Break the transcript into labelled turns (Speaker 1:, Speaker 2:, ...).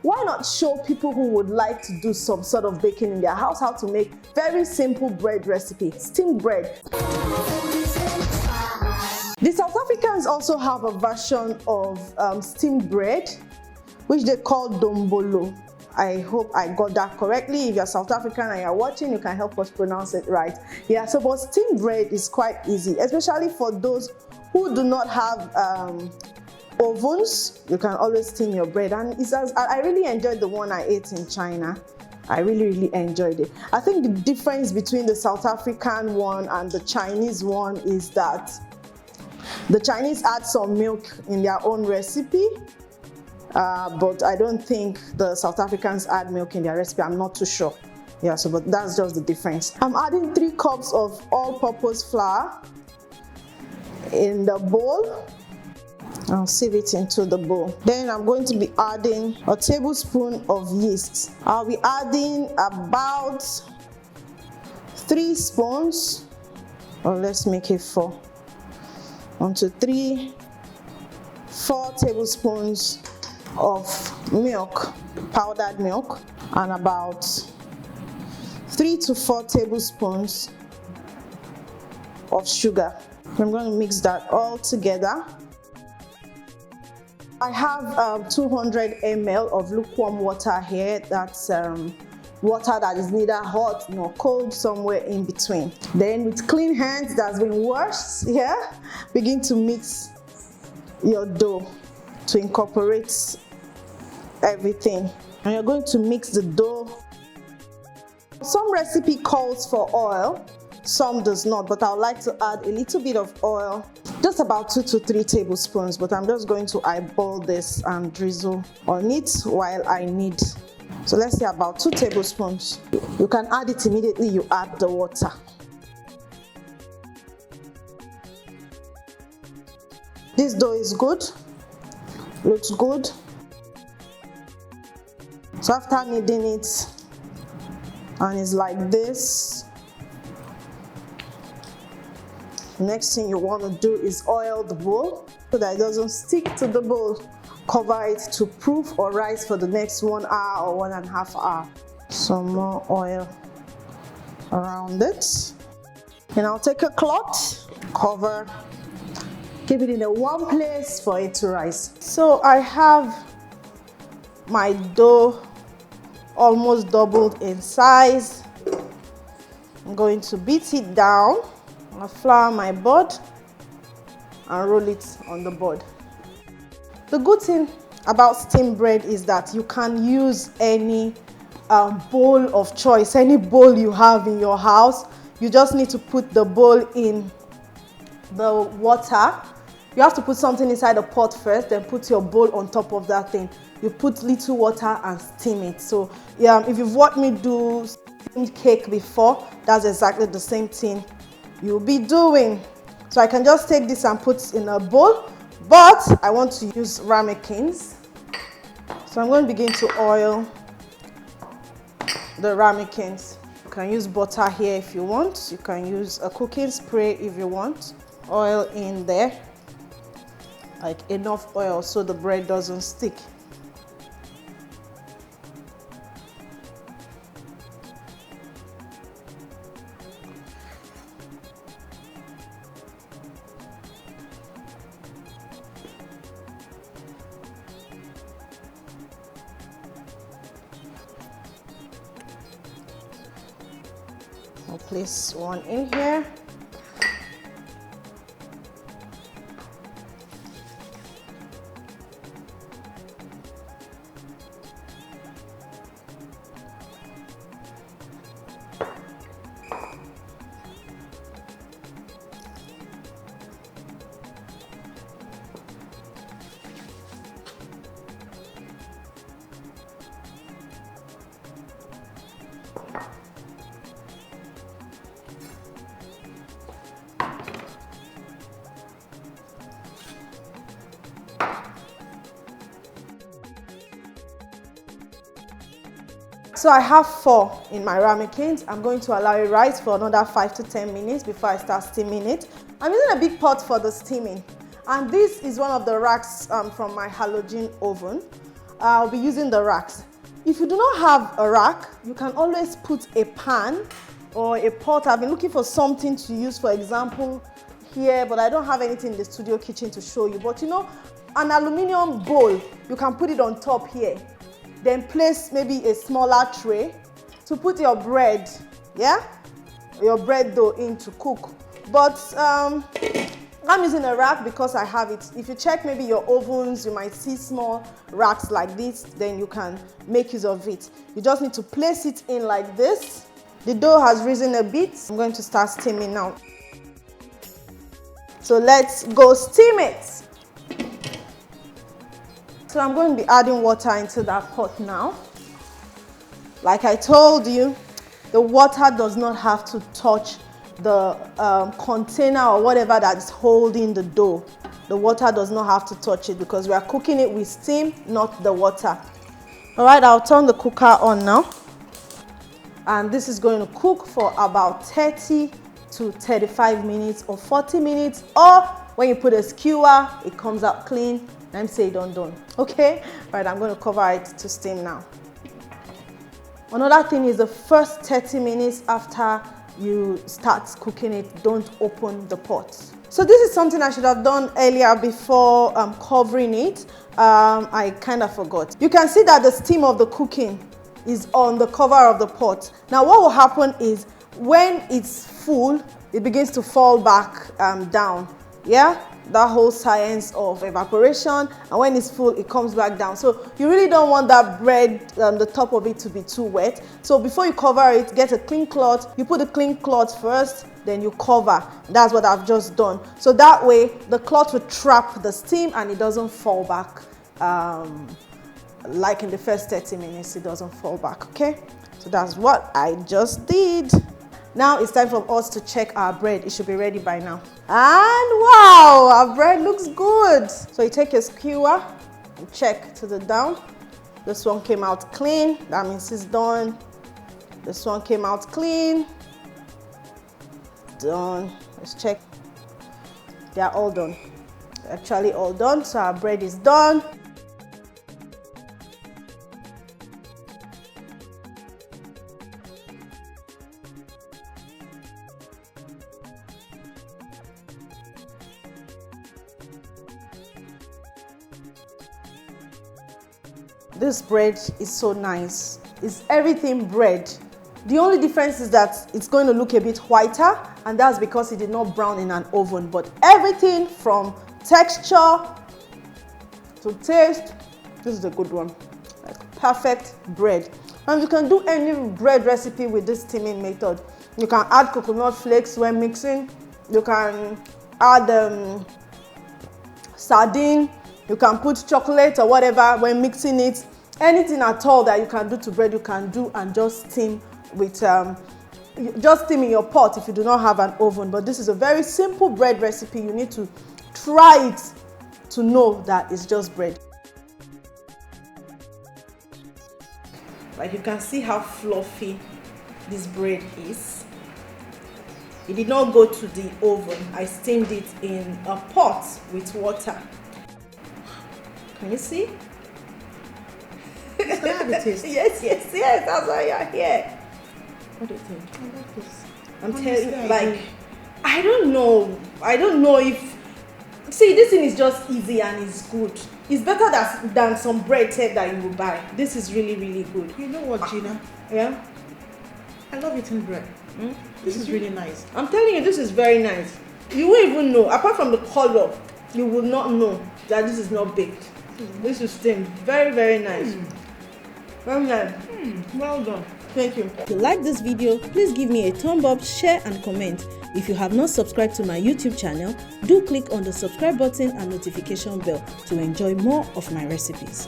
Speaker 1: Why not show people who would like to do some sort of baking in their house how to make very simple bread recipe, steamed bread. The South Africans also have a version of steamed bread which they call Dombolo. I hope I got that correctly. If you're South African and you're watching, you can help us pronounce it right. Yeah, so but steamed bread is quite easy, especially for those who do not have ovens. You can always steam your bread, and I really enjoyed the one I ate in China. I really enjoyed it. I think the difference between the South African one and the Chinese one is that the Chinese add some milk in their own recipe, but I don't think the South Africans add milk in their recipe. I'm not too sure. Yeah, so but that's just the difference. I'm adding 3 cups of all-purpose flour in the bowl. I'll sieve it into the bowl. Then I'm going to be adding a tablespoon of yeast. I'll be adding about 3 spoons, or let's make it 4. 1, 2, 3, 4 tablespoons of milk, powdered milk, and about 3 to 4 tablespoons of sugar. I'm going to mix that all together. I have 200 ml of lukewarm water here. That's water that is neither hot nor cold, somewhere in between. Then with clean hands that's been washed, begin to mix your dough to incorporate everything. And you're going to mix the dough. Some recipe calls for oil, some does not, but I would like to add a little bit of oil, just about 2 to 3 tablespoons, but I'm just going to eyeball this and drizzle on it while I knead. So let's say about 2 tablespoons. You can add it immediately you add the water. This dough is good, looks good. So after kneading it, and it's like this, the next thing you want to do is oil the bowl so that it doesn't stick to the bowl. Cover it to proof or rise for the next 1 hour or 1.5 hours. Some more oil around it. And I'll take a cloth, cover, keep it in a warm place for it to rise. So I have my dough almost doubled in size. I'm going to beat it down. I'll flour my board and roll it on the board. The good thing about steamed bread is that you can use any bowl of choice, any bowl you have in your house. You just need to put the bowl in the water. You have to put something inside the pot first, then put your bowl on top of that thing. You put little water and steam it. So yeah, if you've watched me do steamed cake before, that's exactly the same thing you'll be doing. So I can just take this and put in a bowl, but I want to use ramekins. So I'm going to begin to oil the ramekins. You can use butter here if you want. You can use a cooking spray if you want. Oil in there, like enough oil so the bread doesn't stick. I'll place one in here. So I have 4 in my ramekins. I'm going to allow it rise for another 5 to 10 minutes before I start steaming it. I'm using a big pot for the steaming. And this is one of the racks from my halogen oven. I'll be using the racks. If you do not have a rack, you can always put a pan or a pot. I've been looking for something to use, for example, here, but I don't have anything in the studio kitchen to show you. But you know, an aluminum bowl, you can put it on top here. Then place maybe a smaller tray to put your bread, yeah? Your bread dough in to cook. But I'm using a rack because I have it. If you check maybe your ovens, you might see small racks like this, then you can make use of it. You just need to place it in like this. The dough has risen a bit. I'm going to start steaming now. So let's go steam it. So I'm going to be adding water into that pot now. Like I told you, the water does not have to touch the container or whatever that is holding the dough. The water does not have to touch it because we are cooking it with steam, not the water. All right, I'll turn the cooker on now. And this is going to cook for about 30 to 35 minutes or 40 minutes. Or when you put a skewer, it comes out clean. I'm saying done. Okay? All right, I'm going to cover it to steam now. Another thing is the first 30 minutes after you start cooking it, don't open the pot. So this is something I should have done earlier before covering it. I kind of forgot. You can see that the steam of the cooking is on the cover of the pot. Now what will happen is when it's full, it begins to fall back down. Yeah? That whole science of evaporation, and when it's full, it comes back down. So you really don't want that bread, the top of it to be too wet. So before you cover it, get a clean cloth. You put the clean cloth first, then you cover. That's what I've just done. So that way, the cloth will trap the steam and it doesn't fall back. Like in the first 30 minutes, it doesn't fall back, okay? So that's what I just did. Now it's time for us to check our bread. It should be ready by now. And wow, our bread looks good. So you take a skewer and check to the down. This one came out clean. That means it's done. This one came out clean. Done. Let's check. They are all done. They're actually all done. So our bread is done. This bread is so nice. It's everything bread. The only difference is that it's going to look a bit whiter, and that's because it did not brown in an oven. But everything from texture to taste, this is a good one. Like perfect bread. And you can do any bread recipe with this steaming method. You can add coconut flakes when mixing. You can add sardine. You can put chocolate or whatever when mixing it. Anything at all that you can do to bread, you can do and just steam with, just steam in your pot if you do not have an oven. But this is a very simple bread recipe. You need to try it to know that it's just bread. Like you can see how fluffy this bread is. It did not go to the oven. I steamed it in a pot with water. Can you see?
Speaker 2: It's gonna have a taste.
Speaker 1: Yes, that's why you're here. What do you think?
Speaker 2: I like this.
Speaker 1: I'm telling you, like, I don't know if, see, this thing is just easy and it's good. It's better than some bread tape that you will buy. This is really, really good.
Speaker 2: You know what, Gina?
Speaker 1: Yeah?
Speaker 2: I love eating bread. This is really nice.
Speaker 1: I'm telling you, this is very nice. You won't even know, apart from the color, you will not know that this is not baked. This is steamed. Very, very nice. Very nice.
Speaker 2: Well done.
Speaker 1: Thank you.
Speaker 3: If you like this video, please give me a thumb up, share and comment. If you have not subscribed to my YouTube channel, do click on the subscribe button and notification bell to enjoy more of my recipes.